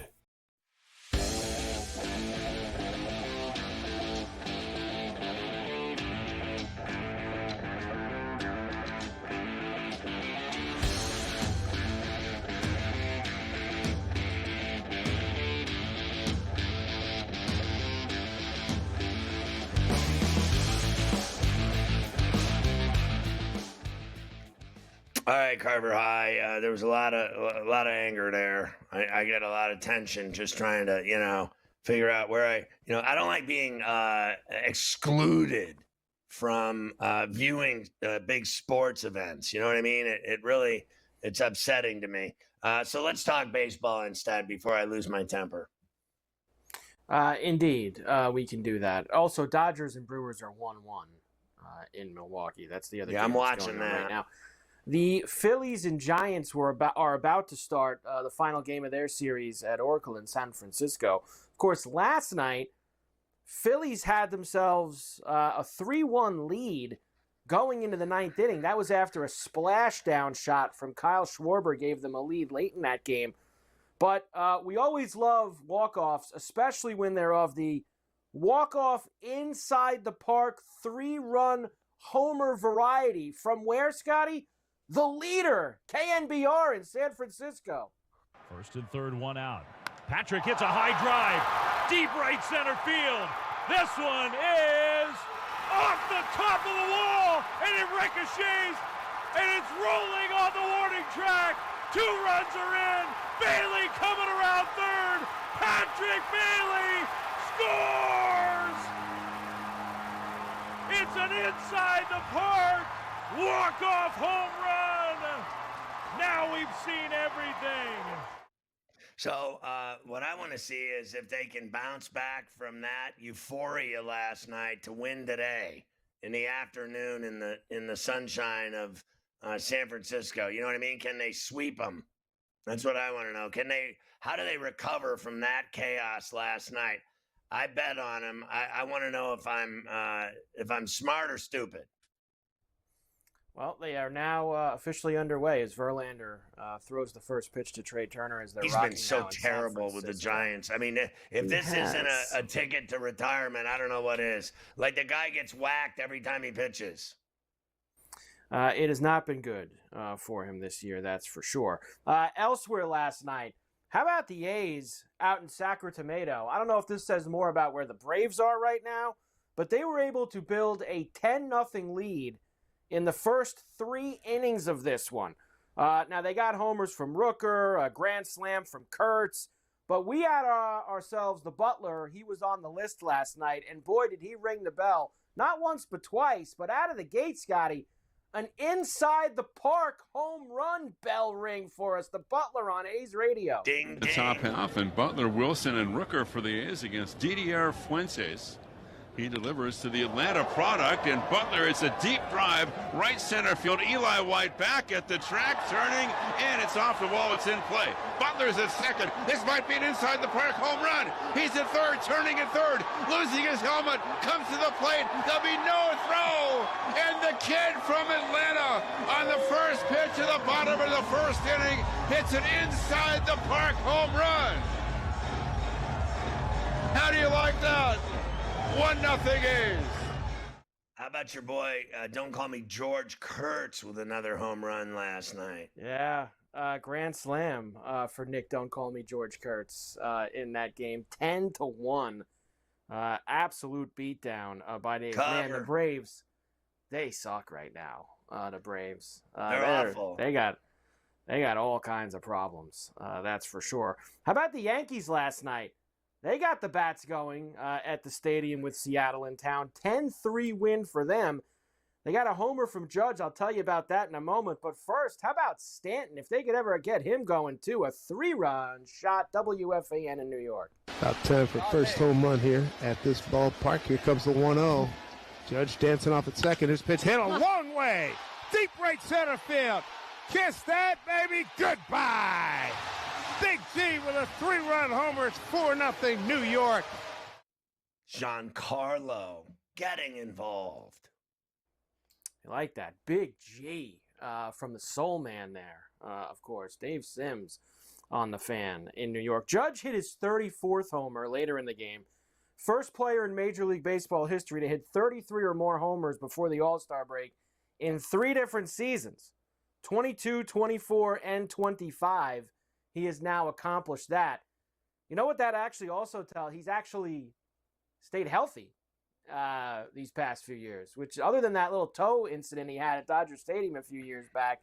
All right, Carver High. There was a lot of anger there. I get a lot of tension just trying to, figure out where I don't like being excluded from viewing big sports events. You know what I mean? It's upsetting to me. So let's talk baseball instead before I lose my temper. Indeed, we can do that. Also, Dodgers and Brewers are 1-1 in Milwaukee. That's the other game I'm that's watching going on that right now. The Phillies and Giants are about to start the final game of their series at Oracle in San Francisco. Of course, last night, Phillies had themselves a 3-1 lead going into the ninth inning. That was after a splashdown shot from Kyle Schwarber gave them a lead late in that game. But we always love walk-offs, especially when they're of the walk-off inside the park 3-run homer variety. From where, Scotty? The leader, KNBR in San Francisco. First and third, one out. Patrick hits a high drive, deep right center field. This one is off the top of the wall, and it ricochets, and it's rolling on the warning track. 2 runs are in. Bailey coming around third. Patrick Bailey scores! It's an inside the park walk-off home run. Now we've seen everything. So what I want to see is if they can bounce back from that euphoria last night to win today in the afternoon in the sunshine of San Francisco. You know what I mean? Can they sweep them? That's what I want to know. How do they recover from that chaos last night? I bet on them. I want to know if I'm smart or stupid. Well, they are now officially underway as Verlander throws the first pitch to Trey Turner as they're He's rocking been so now in San terrible with the Giants. I mean, if this isn't a ticket to retirement, I don't know what is. Like, the guy gets whacked every time he pitches. It has not been good for him this year, that's for sure. Elsewhere last night, how about the A's out in Sacramento? I don't know if this says more about where the Braves are right now, but they were able to build a 10-0 lead in the first 3 innings of this one. Now, they got homers from Rooker, a grand slam from Kurtz, But we had ourselves the Butler. He was on the list last night, and boy, did he ring the bell. Not once, but twice. But out of the gate, Scotty, an inside-the-park home run bell ring for us. The Butler on A's Radio. Ding, The top half, and Butler, Wilson, and Rooker for the A's against Didier Fuentes. He delivers to the Atlanta product, and Butler, it's a deep drive, right center field. Eli White back at the track, turning, and it's off the wall. It's in play. Butler's at second. This might be an inside-the-park home run. He's at third, turning at third, losing his helmet, comes to the plate. There'll be no throw, and the kid from Atlanta on the first pitch of the bottom of the first inning hits an inside-the-park home run. How do you like that? 1-0 A's. How about your boy, don't call me George Kurtz, with another home run last night? Yeah, grand slam for Nick. Don't call me George Kurtz in that game. 10-1, absolute beatdown by the man. The Braves, they suck right now. The Braves, they're awful. They got all kinds of problems. That's for sure. How about the Yankees last night? They got the bats going at the stadium with Seattle in town. 10-3 win for them. They got a homer from Judge. I'll tell you about that in a moment. But first, how about Stanton? If they could ever get him going, too. A 3-run shot, WFAN in New York. About time for first home run here at this ballpark. Here comes the 1-0. Judge dancing off at second. His pitch hit a long way. Deep right center field. Kiss that, baby. Goodbye. Big G with a 3-run homer. It's 4-0 New York. Giancarlo getting involved. I like that. Big G from the Soul Man there, of course. Dave Sims on the Fan in New York. Judge hit his 34th homer later in the game. First player in Major League Baseball history to hit 33 or more homers before the All-Star break in 3 different seasons. 22, 24, and 25. He has now accomplished that. You know what that actually also tells? He's actually stayed healthy these past few years, which other than that little toe incident he had at Dodger Stadium a few years back,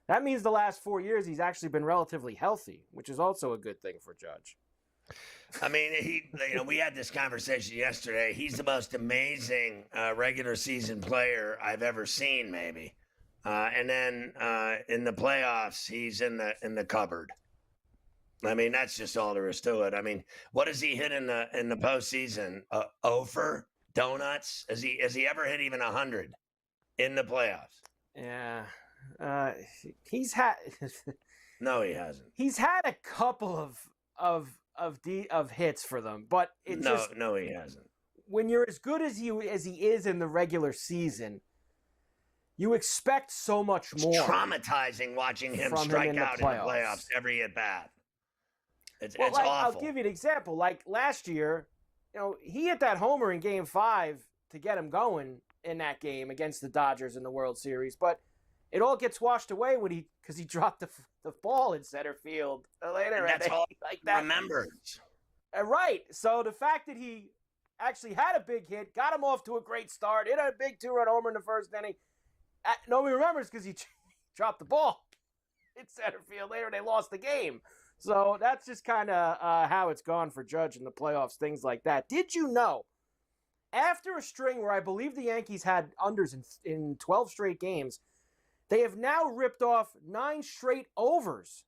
that means the last 4 years he's actually been relatively healthy, which is also a good thing for Judge. I mean, we had this conversation yesterday. He's the most amazing regular season player I've ever seen, maybe. And then in the playoffs, he's in the cupboard. I mean, that's just all there is to it. I mean, what does he hit in the postseason? Over donuts? Has he ever hit even 100 in the playoffs? Yeah, he's had. No, he hasn't. He's had a couple of hits for them, but it no, he hasn't. When you're as good as he is in the regular season, you expect so much more. It's traumatizing watching him strike out in the playoffs every at bat. It's awful. I'll give you an example. Like last year, he hit that homer in Game 5 to get him going in that game against the Dodgers in the World Series, but it all gets washed away because he dropped the ball in center field later. And that's all like that. Remembered. Right. So the fact that he actually had a big hit, got him off to a great start, hit a big 2-run homer in the first inning. Nobody remembers because he dropped the ball in center field later. They lost the game. So that's just kind of how it's gone for Judge in the playoffs, things like that. Did you know, after a string where I believe the Yankees had unders in 12 straight games, they have now ripped off 9 straight overs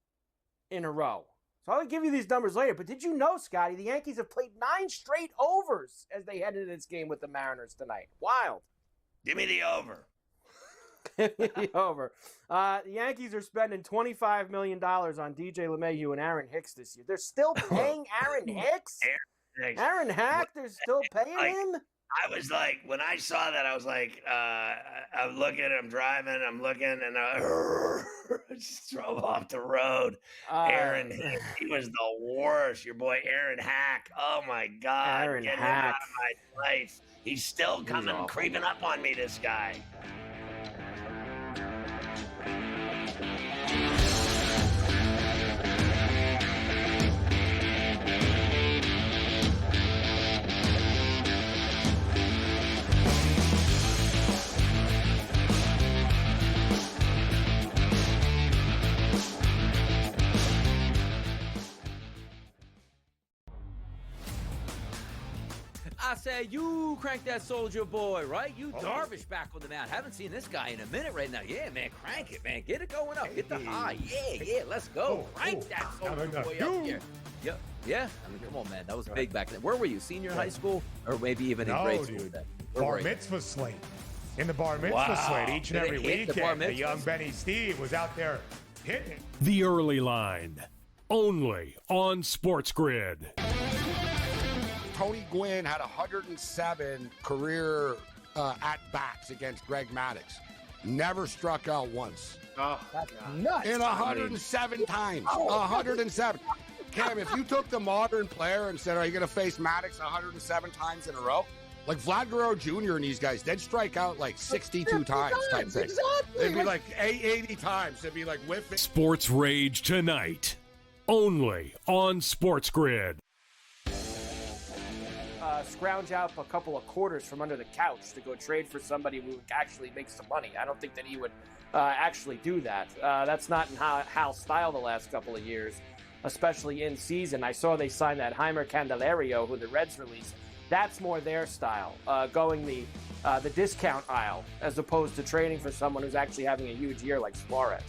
in a row. So I'll give you these numbers later. But did you know, Scotty, the Yankees have played 9 straight overs as they head into this game with the Mariners tonight? Wild. Give me the over. Over. The Yankees are spending $25 million on DJ LeMahieu and Aaron Hicks this year. They're still paying Aaron Hicks? Aaron Hack, they're still paying him? I was like, when I saw that, I was like, I'm looking, I'm driving, I'm looking, and I just drove off the road. Aaron Hicks, he was the worst. Your boy Aaron Hack. Oh, my God. Aaron Get Hack. him out of my life. He's still coming, creeping up on me, this guy. I say, you crank that Soldier Boy, right? You Darvish back on the mound. Haven't seen this guy in a minute right now. Yeah, man, crank it, man. Get it going up. Get the high. Yeah, let's go. Crank that Soldier Boy up here. Yeah. I mean, come on, man. That was big back then. Where were you? Senior high school? Or maybe even in grade school? Dude. Bar mitzvah slate. In the bar mitzvah slate each and every weekend. The young Benny Steve was out there hitting it. The Early Line, only on SportsGrid. Tony Gwynn had 107 career at-bats against Greg Maddux. Never struck out once. Oh, that's nuts. In 107 times. 107. Cam, if you took the modern player and said, are you going to face Maddux 107 times in a row? Like Vlad Guerrero Jr. and these guys, they'd strike out like 62 times type thing. Exactly. It'd be like 80 times. It'd be like whiffing. Sports Rage tonight, only on SportsGrid. Scrounge out a couple of quarters from under the couch to go trade for somebody who actually makes some money. I don't think that he would actually do that. That's not in Hal's style the last couple of years, especially in season. I saw they signed that Heimer Candelario, who the Reds released. That's more their style, going the discount aisle as opposed to trading for someone who's actually having a huge year like Suarez.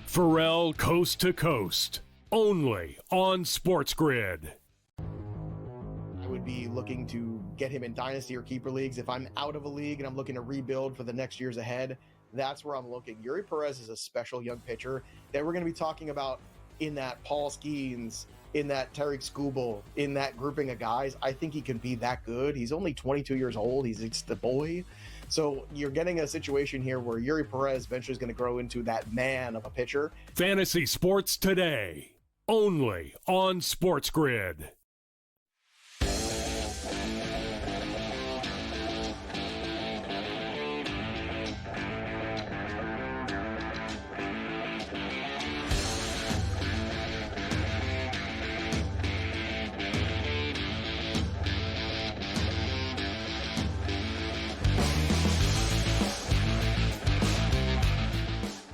Ferrall Coast to Coast, only on SportsGrid. I would be looking to get him in dynasty or keeper leagues. If I'm out of a league and I'm looking to rebuild for the next years ahead, that's where I'm looking. Yuri Perez is a special young pitcher that we're going to be talking about in that Paul Skeens, in that Tariq Skubal, in that grouping of guys. I think he can be that good. He's only 22 years old. He's the boy. So you're getting a situation here where Yuri Perez eventually is going to grow into that man of a pitcher. Fantasy Sports Today, only on SportsGrid.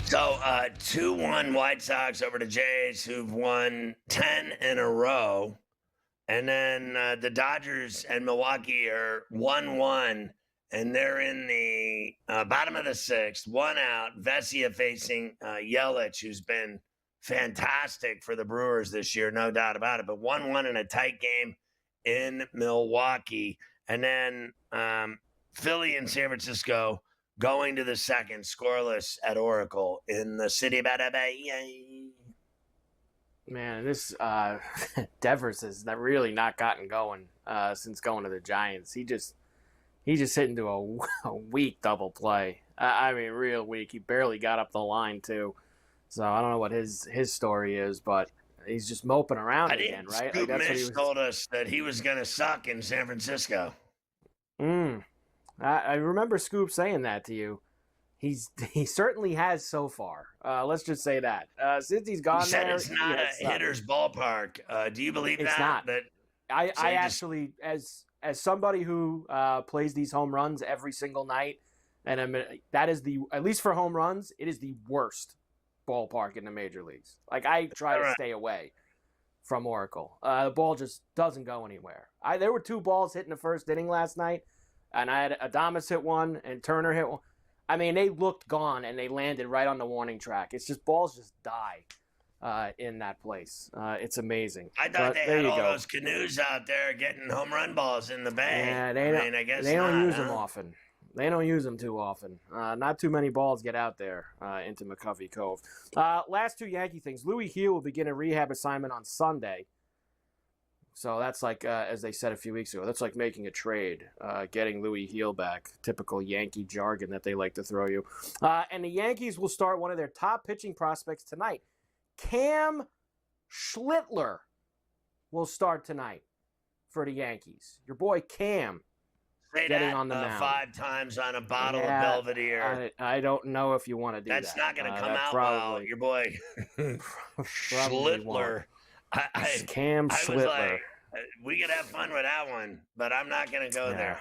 So, 2-1 White Sox over the Jays, who've won 10 in a row. And then the Dodgers and Milwaukee are 1-1, and they're in the bottom of the sixth, one out. Vesia facing Yelich, who's been fantastic for the Brewers this year, no doubt about it. But 1-1 in a tight game in Milwaukee. And then Philly and San Francisco going to the second, scoreless at Oracle in the city of Bada Bay. Man, this Devers has really not gotten going since going to the Giants. He just hit into a weak double play. I mean, real weak. He barely got up the line too. So I don't know what his story is, but he's just moping around again, right? Scoop Mitch told us that he was going to suck in San Francisco. I remember Scoop saying that to you. He certainly has so far. Let's just say that. Since he's gone there, it's not a hitter's ballpark. Do you believe it's that? Not. That I actually, as somebody who plays these home runs every single night, and that is at least for home runs, it is the worst ballpark in the major leagues. Like I try to stay away from Oracle. The ball just doesn't go anywhere. There were 2 balls hit in the first inning last night. And I had Adames hit one and Turner hit one. I mean, they looked gone and they landed right on the warning track. It's just balls just die in that place. It's amazing. I thought they had all those canoes out there getting home run balls in the bay. Yeah, I guess they don't use them often. They don't use them too often. Not too many balls get out there into McCovey Cove. Last 2 Yankee things. Louis Heel will begin a rehab assignment on Sunday. So that's like, as they said a few weeks ago, that's like making a trade, getting Louis Heel back. Typical Yankee jargon that they like to throw you. And the Yankees will start one of their top pitching prospects tonight. Cam Schlittler will start tonight for the Yankees. Your boy Cam getting on the mound. 5 times on a bottle of Belvedere. I don't know if you want to do that. That's not going to come out well, your boy Schlittler. Cam Schlittler. Like, we could have fun with that one, but I'm not going to go there.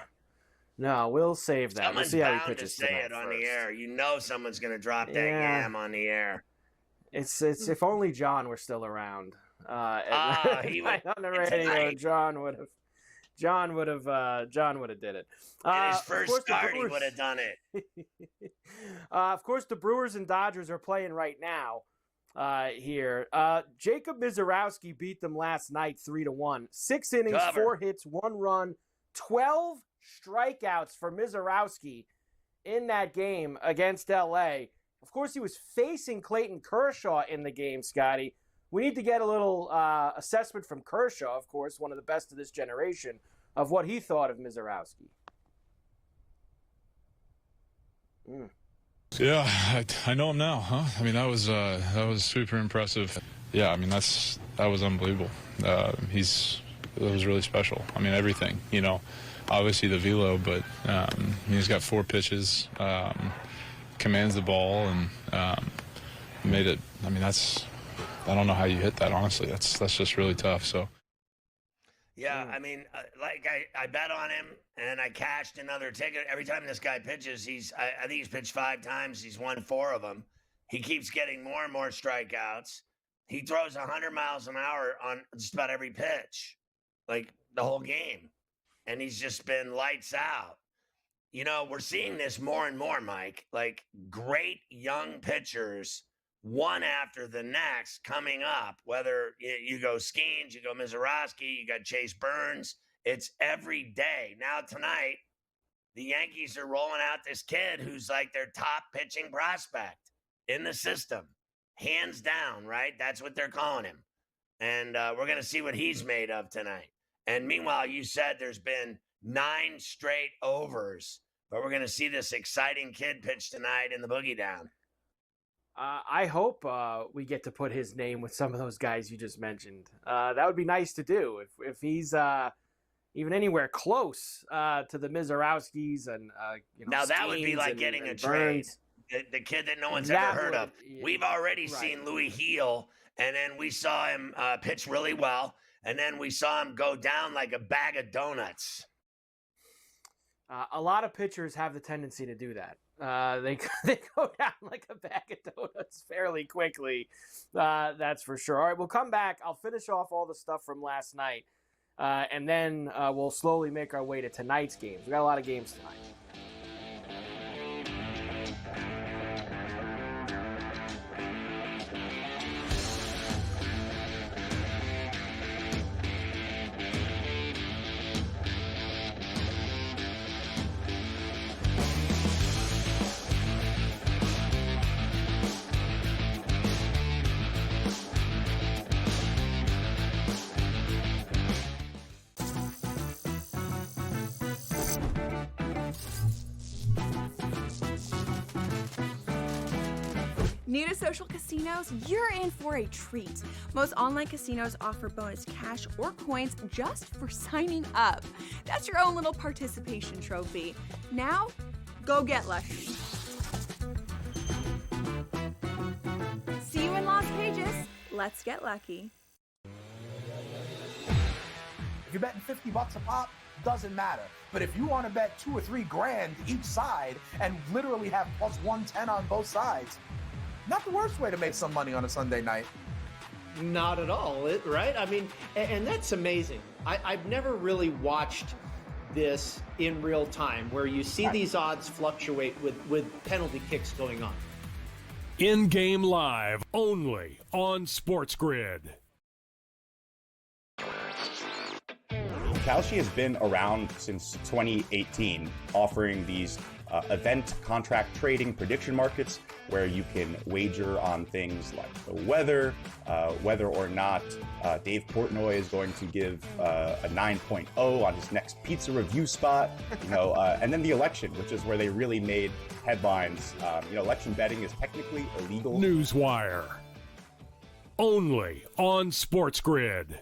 No, we'll save that. Someone's we'll see bound how he pitches to say it on the air. You know someone's going to drop that yam on the air. It's if only John were still around. He would, on the radio, John would have John would have did it. In his first start, he would have done it. Of course, the Brewers and Dodgers are playing right now here. Jacob Mizorowski beat them last night 3-1. 6 innings, 4 hits, 1 run, 12 strikeouts for Mizorowski in that game against L.A. Of course, he was facing Clayton Kershaw in the game, Scotty. We need to get a little assessment from Kershaw, of course, one of the best of this generation, of what he thought of Mizorowski. Yeah, I know him now, huh? I mean, that was super impressive. Yeah, I mean, that was unbelievable. It was really special. I mean, everything, obviously the velo, but he's got 4 pitches, commands the ball, and made it. I mean, I don't know how you hit that, honestly. That's just really tough. So. Yeah, I mean, I bet on him, and I cashed another ticket. Every time this guy pitches, I think he's pitched 5 times. He's won 4 of them. He keeps getting more and more strikeouts. He throws 100 miles an hour on just about every pitch, like the whole game. And he's just been lights out. We're seeing this more and more, Mike. Like, great young pitchers, one after the next, coming up. Whether you go Skeens, you go Mizorowski, you got Chase Burns. It's every day. Now tonight, the Yankees are rolling out this kid who's like their top pitching prospect in the system. Hands down, right? That's what they're calling him. And we're going to see what he's made of tonight. And meanwhile, you said there's been 9 straight overs, but we're going to see this exciting kid pitch tonight in the Boogie Down. I hope we get to put his name with some of those guys you just mentioned. That would be nice to do. If he's even anywhere close to the Mizorowskis and now that would be like getting a trade. The kid that no one's ever heard of. We've already seen Louis Heel, and then we saw him pitch really well, and then we saw him go down like a bag of donuts. A lot of pitchers have the tendency to do that. They go down like a bag of donuts fairly quickly. That's for sure. All right, we'll come back. I'll finish off all the stuff from last night, and then we'll slowly make our way to tonight's games. We got a lot of games tonight. New to social casinos? You're in for a treat. Most online casinos offer bonus cash or coins just for signing up. That's your own little participation trophy. Now, go get lucky. See you in Las Vegas. Let's get lucky. If you're betting $50 a pop, doesn't matter. But if you want to bet $2 or $3 grand each side and literally have plus 110 on both sides, not the worst way to make some money on a Sunday night. Not at all, right? I mean, and that's amazing. I've never really watched this in real time where you see these odds fluctuate with penalty kicks going on. In-game live only on SportsGrid. Kalshi has been around since 2018, offering these event contract trading prediction markets where you can wager on things like the weather, whether or not Dave Portnoy is going to give a 9.0 on his next pizza review spot, and then the election, which is where they really made headlines. Election betting is technically illegal. Newswire. Only on SportsGrid.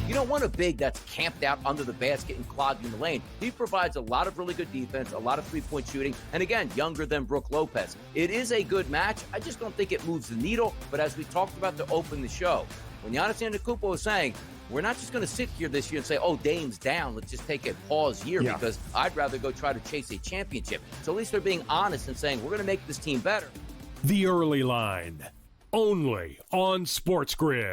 You don't want a big that's camped out under the basket and clogged in the lane. He provides a lot of really good defense, a lot of three-point shooting, and again, younger than Brook Lopez. It is a good match. I just don't think it moves the needle, but as we talked about to open the show, when Giannis Antetokounmpo was saying, we're not just going to sit here this year and say, oh, Dame's down, let's just take a pause year because I'd rather go try to chase a championship. So at least they're being honest and saying, we're going to make this team better. The Early Line, only on SportsGrid.